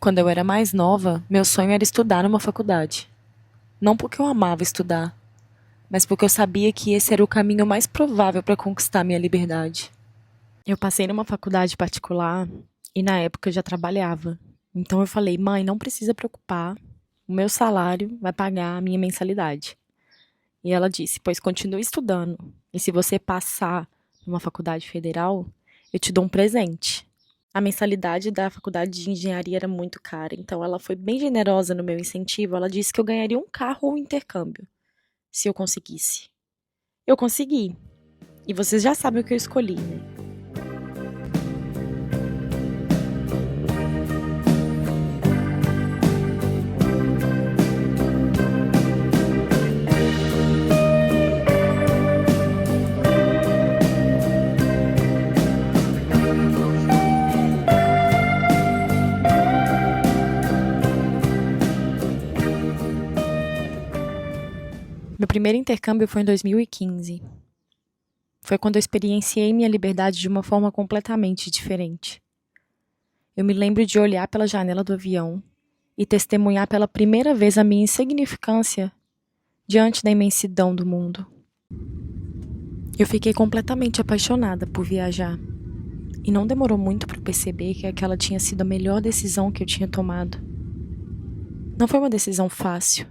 Quando eu era mais nova, meu sonho era estudar numa faculdade. Não porque eu amava estudar, mas porque eu sabia que esse era o caminho mais provável para conquistar minha liberdade. Eu passei numa faculdade particular e na época eu já trabalhava. Então eu falei, mãe, não precisa preocupar, o meu salário vai pagar a minha mensalidade. E ela disse, pois continue estudando. E se você passar numa faculdade federal, eu te dou um presente. A mensalidade da faculdade de engenharia era muito cara, então ela foi bem generosa no meu incentivo. Ela disse que eu ganharia um carro ou um intercâmbio, se eu conseguisse. Eu consegui. E vocês já sabem o que eu escolhi, né? Meu primeiro intercâmbio foi em 2015. Foi quando eu experienciei minha liberdade de uma forma completamente diferente. Eu me lembro de olhar pela janela do avião e testemunhar pela primeira vez a minha insignificância diante da imensidão do mundo. Eu fiquei completamente apaixonada por viajar. E não demorou muito para perceber que aquela tinha sido a melhor decisão que eu tinha tomado. Não foi uma decisão fácil.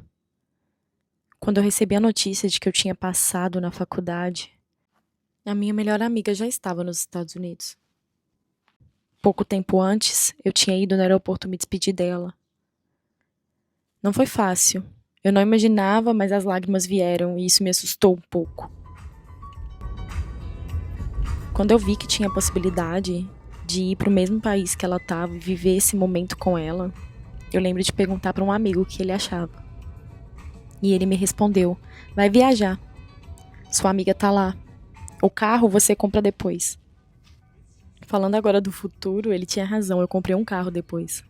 Quando eu recebi a notícia de que eu tinha passado na faculdade, a minha melhor amiga já estava nos Estados Unidos. Pouco tempo antes, eu tinha ido no aeroporto me despedir dela. Não foi fácil. Eu não imaginava, mas as lágrimas vieram e isso me assustou um pouco. Quando eu vi que tinha a possibilidade de ir para o mesmo país que ela estava e viver esse momento com ela, eu lembro de perguntar para um amigo o que ele achava. E ele me respondeu, vai viajar. Sua amiga tá lá. O carro você compra depois. Falando agora do futuro, ele tinha razão, eu comprei um carro depois.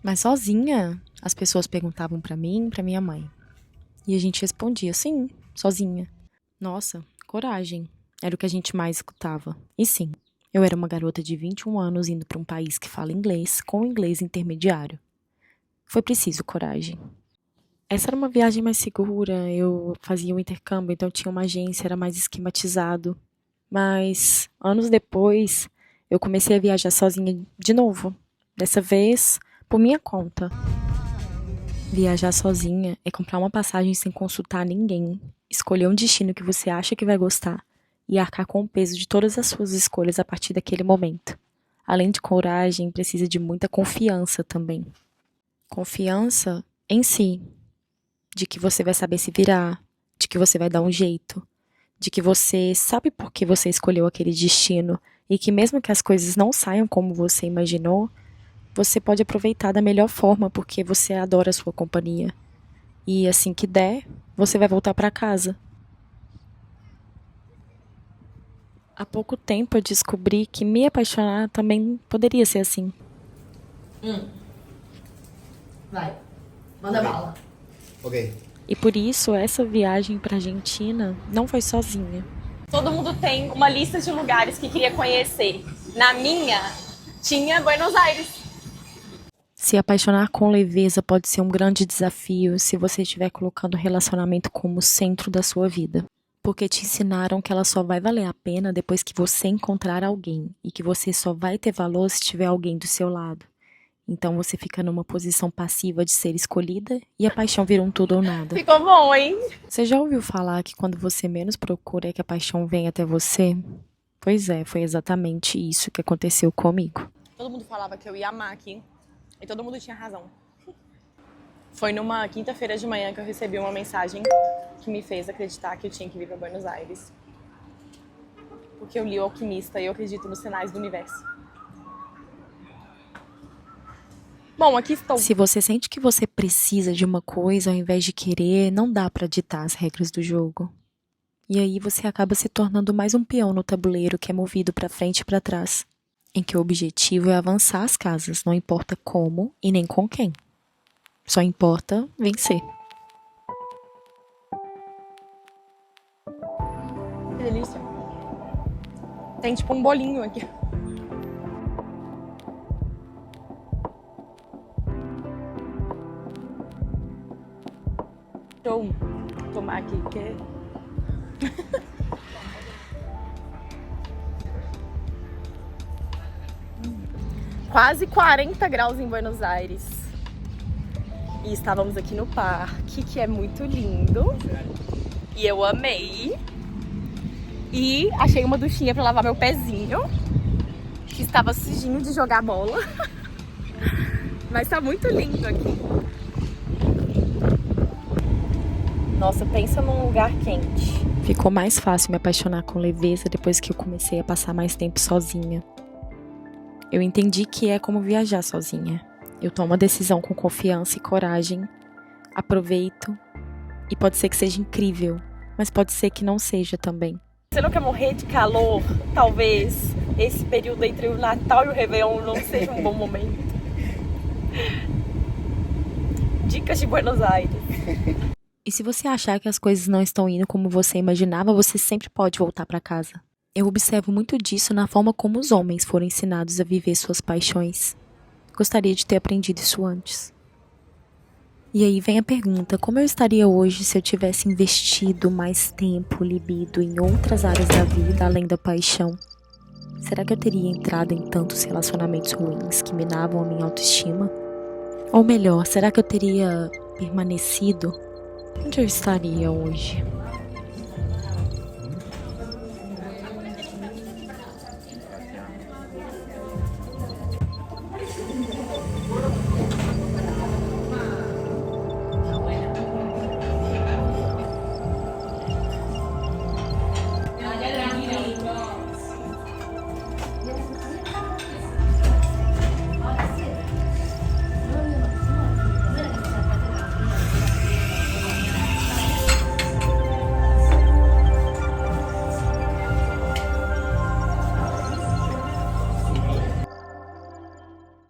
Mas sozinha? As pessoas perguntavam pra mim e pra minha mãe. E a gente respondia, sim, sozinha. Nossa, coragem. Era o que a gente mais escutava. E sim, eu era uma garota de 21 anos indo pra um país que fala inglês com inglês intermediário. Foi preciso coragem. Essa era uma viagem mais segura, eu fazia um intercâmbio, então tinha uma agência, era mais esquematizado. Mas, anos depois, eu comecei a viajar sozinha de novo. Dessa vez, por minha conta. Viajar sozinha é comprar uma passagem sem consultar ninguém, escolher um destino que você acha que vai gostar e arcar com o peso de todas as suas escolhas a partir daquele momento. Além de coragem, precisa de muita confiança também. Confiança em si, de que você vai saber se virar, de que você vai dar um jeito, de que você sabe por que você escolheu aquele destino e que mesmo que as coisas não saiam como você imaginou, você pode aproveitar da melhor forma porque você adora a sua companhia. E assim que der, você vai voltar para casa. Há pouco tempo eu descobri que me apaixonar também poderia ser assim. Vai, manda bala. Ok. E por isso essa viagem para Argentina não foi sozinha. Todo mundo tem uma lista de lugares que queria conhecer. Na minha, tinha Buenos Aires. Se apaixonar com leveza pode ser um grande desafio se você estiver colocando o relacionamento como centro da sua vida. Porque te ensinaram que ela só vai valer a pena depois que você encontrar alguém e que você só vai ter valor se tiver alguém do seu lado. Então você fica numa posição passiva de ser escolhida e a paixão vira um tudo ou nada. Ficou bom, hein? Você já ouviu falar que quando você menos procura é que a paixão vem até você? Pois é, foi exatamente isso que aconteceu comigo. Todo mundo falava que eu ia amar aqui. E todo mundo tinha razão. Foi numa quinta-feira de manhã que eu recebi uma mensagem que me fez acreditar que eu tinha que vir para Buenos Aires. Porque eu li O Alquimista e eu acredito nos sinais do universo. Bom, aqui estou. Se você sente que você precisa de uma coisa ao invés de querer, não dá pra ditar as regras do jogo. E aí você acaba se tornando mais um peão no tabuleiro que é movido pra frente e pra trás, em que o objetivo é avançar as casas, não importa como e nem com quem. Só importa vencer. Que delícia. Tem tipo um bolinho aqui. eu tomar aqui, porque... Quase 40 graus em Buenos Aires. E estávamos aqui no parque, que é muito lindo. E eu amei. E achei uma duchinha pra lavar meu pezinho, que estava sujinho de jogar bola. Mas tá muito lindo aqui. Nossa, pensa num lugar quente. Ficou mais fácil me apaixonar com leveza depois que eu comecei a passar mais tempo sozinha. Eu entendi que é como viajar sozinha. Eu tomo a decisão com confiança e coragem, aproveito, e pode ser que seja incrível, mas pode ser que não seja também. Você não quer morrer de calor? Talvez esse período entre o Natal e o Réveillon não seja um bom momento. Dicas de Buenos Aires. E se você achar que as coisas não estão indo como você imaginava, você sempre pode voltar para casa. Eu observo muito disso na forma como os homens foram ensinados a viver suas paixões. Gostaria de ter aprendido isso antes. E aí vem a pergunta, como eu estaria hoje se eu tivesse investido mais tempo, libido em outras áreas da vida além da paixão? Será que eu teria entrado em tantos relacionamentos ruins que minavam a minha autoestima? Ou melhor, será que eu teria permanecido? Onde eu estaria hoje?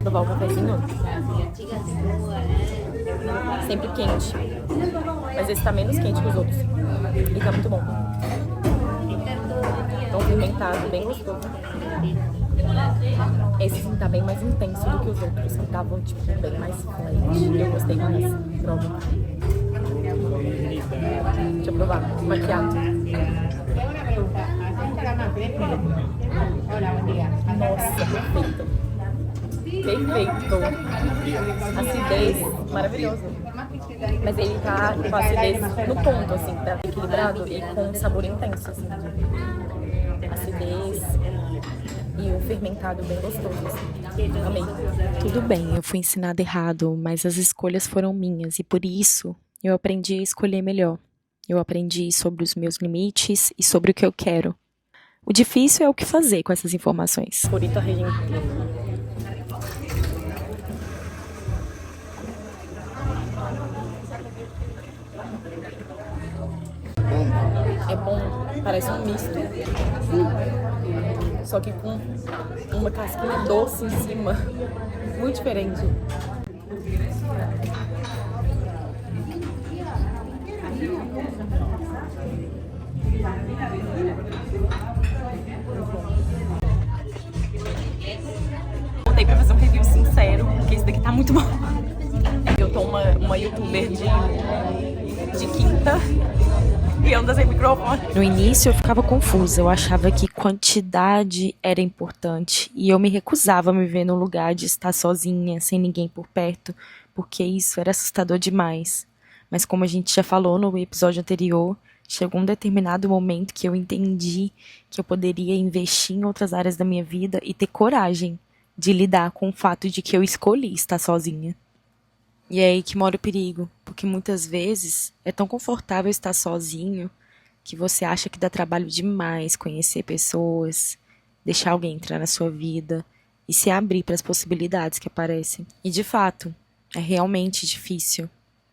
Provar o cafezinho. Sempre quente. Mas esse tá menos quente que os outros. E tá muito bom. Tão fermentado, bem gostoso. Esse sim tá bem mais intenso do que os outros. Que estavam, tipo, bem mais flat. Eu gostei mais. Prova. Deixa eu provar. Macchiato. Nossa, perfeito. Perfeito. Acidez, maravilhoso. Mas ele tá com a acidez no ponto, assim, tá equilibrado e com sabor intenso, assim. Acidez e o fermentado bem gostoso, assim. Amei. Tudo bem, eu fui ensinada errado, mas as escolhas foram minhas e por isso eu aprendi a escolher melhor. Eu aprendi sobre os meus limites e sobre o que eu quero. O difícil é o que fazer com essas informações. Burrito argentino. É bom, parece um misto. Só que com uma casquinha doce em cima. Muito diferente. Voltei pra fazer um review sincero, porque esse daqui tá muito bom. Eu tô uma youtuber de quinta e anda sem microfone. No início eu ficava confusa, eu achava que quantidade era importante e eu me recusava a me ver no lugar de estar sozinha, sem ninguém por perto, porque isso era assustador demais. Mas como a gente já falou no episódio anterior, chegou um determinado momento que eu entendi que eu poderia investir em outras áreas da minha vida e ter coragem de lidar com o fato de que eu escolhi estar sozinha. E é aí que mora o perigo, porque muitas vezes é tão confortável estar sozinho que você acha que dá trabalho demais conhecer pessoas, deixar alguém entrar na sua vida e se abrir para as possibilidades que aparecem. E de fato, é realmente difícil,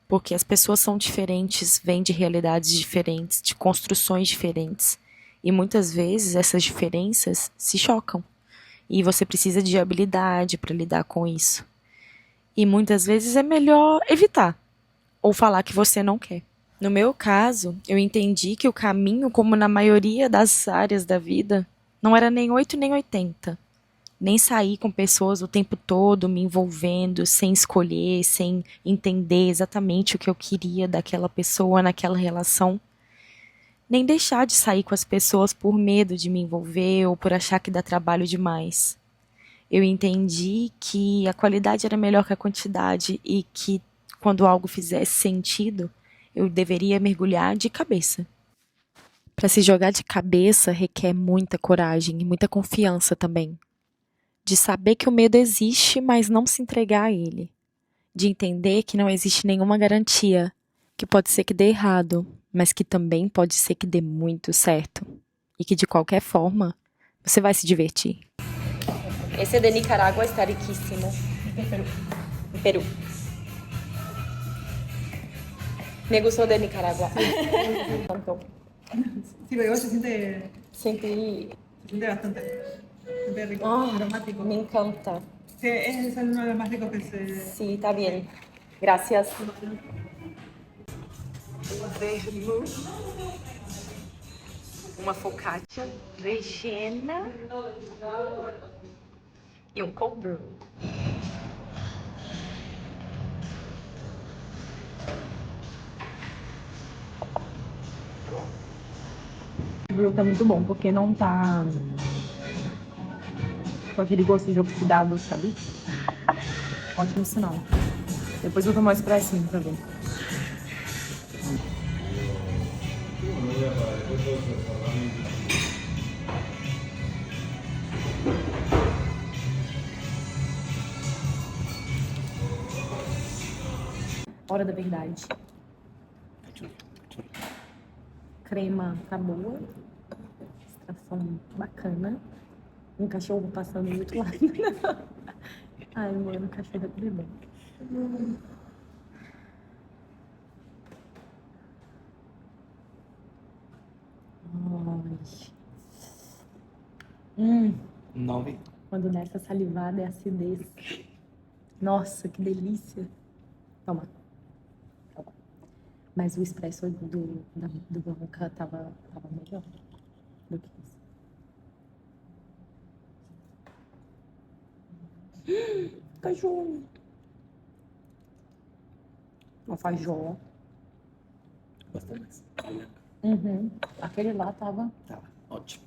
porque as pessoas são diferentes, vêm de realidades diferentes, de construções diferentes, e muitas vezes essas diferenças se chocam, e você precisa de habilidade para lidar com isso. E muitas vezes é melhor evitar, ou falar que você não quer. No meu caso, eu entendi que o caminho, como na maioria das áreas da vida, não era nem 8 nem 80. nem sair com pessoas o tempo todo me envolvendo, sem escolher, sem entender exatamente o que eu queria daquela pessoa naquela relação. Nem deixar de sair com as pessoas por medo de me envolver ou por achar que dá trabalho demais. Eu entendi que a qualidade era melhor que a quantidade e que, quando algo fizesse sentido, eu deveria mergulhar de cabeça. Para se jogar de cabeça requer muita coragem e muita confiança também. De saber que o medo existe, mas não se entregar a ele. De entender que não existe nenhuma garantia, que pode ser que dê errado, mas que também pode ser que dê muito certo. E que, de qualquer forma, você vai se divertir. Esse é de Nicaragua, está riquíssimo. En Perú. Me gustó de Nicaragua. Tanto. Sí, pero se siente Sentí... bastante. Se siente rico, aromático. Me encanta. Sí, es uno de los más ricos que se... Sí, está bien. Gracias. Uma focaccia regina e um cold brew. O brew tá muito bom, porque não tá com aquele gosto de oxidado, sabe? Ótimo sinal. Depois eu vou tomar um expressinho pra ver. Hora da verdade. Crema tá boa. Extração bacana. Um cachorro passando do outro lado. Ai, mano, o cachorro é tudo bem. Ai. 9. Quando nessa salivada é acidez. Nossa, que delícia. Toma. Toma. Mas o expresso do Blanca tava melhor do que isso. Cachorro. Alfajor. Gostei mais. Uhum. Aquele lá tava. Tá, ótimo.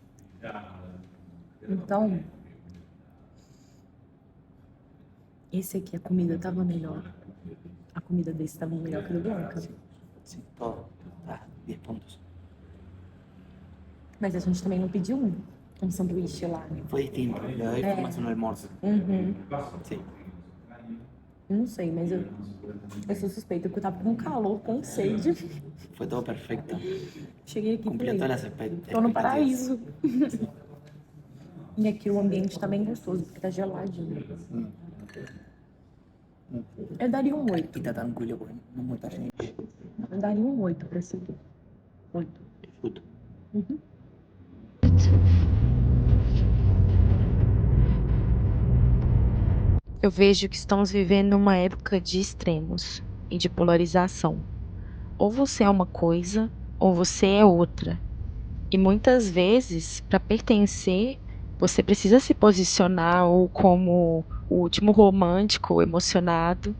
Então. Esse aqui, a comida tava melhor. A comida desse tava melhor que a do Blanca. Sim, todo. Tá, 10 pontos. Mas a gente também não pediu um sanduíche lá, né? Foi distinto. Eu aí fui mais no almoço. Uhum. Sim. Não sei, mas eu sou suspeita, porque eu tava com calor, com sede. Foi todo perfeito. Cheguei aqui e Cumpriu falei, todas as expectativas. tô no paraíso. E aqui o ambiente tá bem gostoso, porque tá geladinho. Eu daria um 8. E tá tranquilo, porque não muita gente. Eu daria um 8 pra esse aqui. 8. Fruto. Uhum. Eu vejo que estamos vivendo uma época de extremos e de polarização. Ou você é uma coisa, ou você é outra. E muitas vezes, para pertencer, você precisa se posicionar ou como o último romântico emocionado,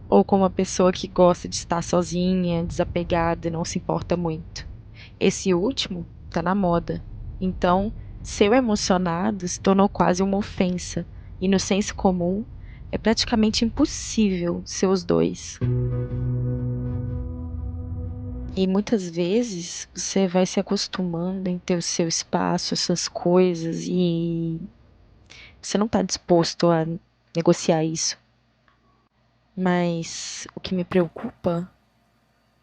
ou como a pessoa que gosta de estar sozinha, desapegada e não se importa muito. Esse último está na moda. Então, ser emocionado se tornou quase uma ofensa. E no senso comum, é praticamente impossível ser os dois. E muitas vezes você vai se acostumando em ter o seu espaço, as suas coisas, e você não está disposto a negociar isso. Mas o que me preocupa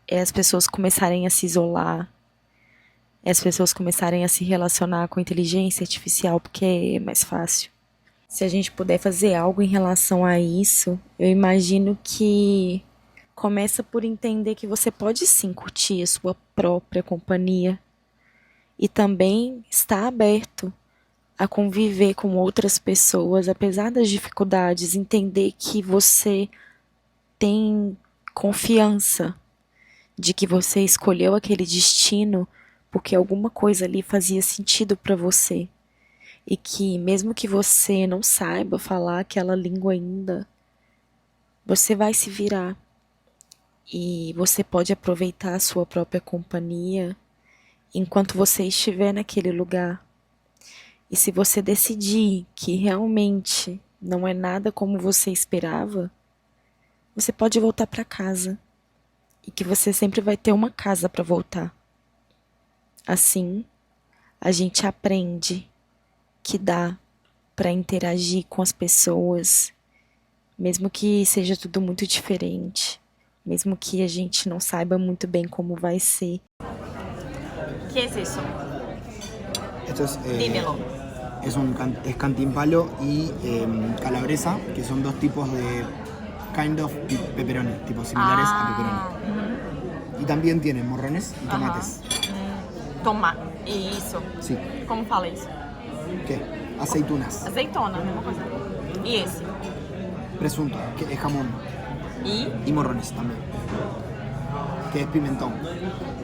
é as pessoas começarem a se isolar, é as pessoas começarem a se relacionar com inteligência artificial, porque é mais fácil. Se a gente puder fazer algo em relação a isso, eu imagino que começa por entender que você pode sim curtir a sua própria companhia e também estar aberto a conviver com outras pessoas, apesar das dificuldades, entender que você tem confiança de que você escolheu aquele destino porque alguma coisa ali fazia sentido para você. E que mesmo que você não saiba falar aquela língua ainda, você vai se virar. E você pode aproveitar a sua própria companhia enquanto você estiver naquele lugar. E se você decidir que realmente não é nada como você esperava, você pode voltar para casa. E que você sempre vai ter uma casa para voltar. Assim, a gente aprende que dá para interagir com as pessoas, mesmo que seja tudo muito diferente, mesmo que a gente não saiba muito bem como vai ser. Que é isso? Esto es, Dímelo. es cantimpalo y calabresa, que son dos tipos de kind of pepperoni, tipo similares a pepperoni. Y también tiene morrones y tomates. Isso. Sí. Como fala isso? ¿Qué? Aceitunas. Azeitona, mesma coisa. E esse? Presunto, que es jamón. E? Y morrones también. Que es pimentón.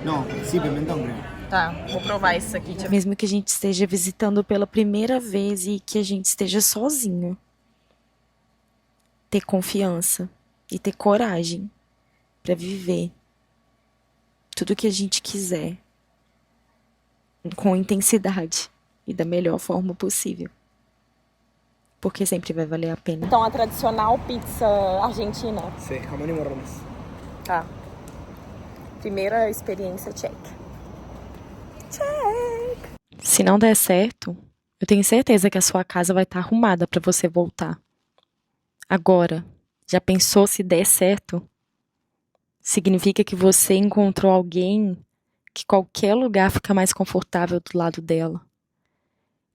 No, sí, pimentón creo. Tá, vou provar isso aqui. Deixa eu ver. Mesmo que a gente esteja visitando pela primeira vez e que a gente esteja sozinho, ter confiança e ter coragem para viver tudo que a gente quiser com intensidade e da melhor forma possível. Porque sempre vai valer a pena. Então, a tradicional pizza argentina. Sí, jamón y morrones. Tá. Primeira experiência check. Se não der certo, eu tenho certeza que a sua casa vai estar arrumada para você voltar. Agora, já pensou se der certo? Significa que você encontrou alguém que qualquer lugar fica mais confortável do lado dela.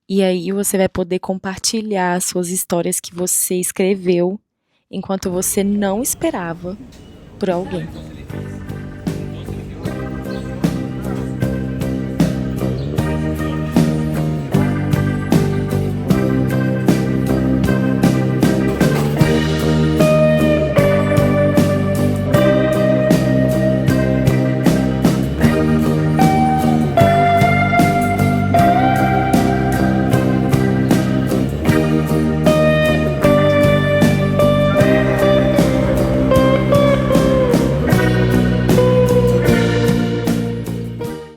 E aí você vai poder compartilhar as suas histórias que você escreveu enquanto você não esperava por alguém.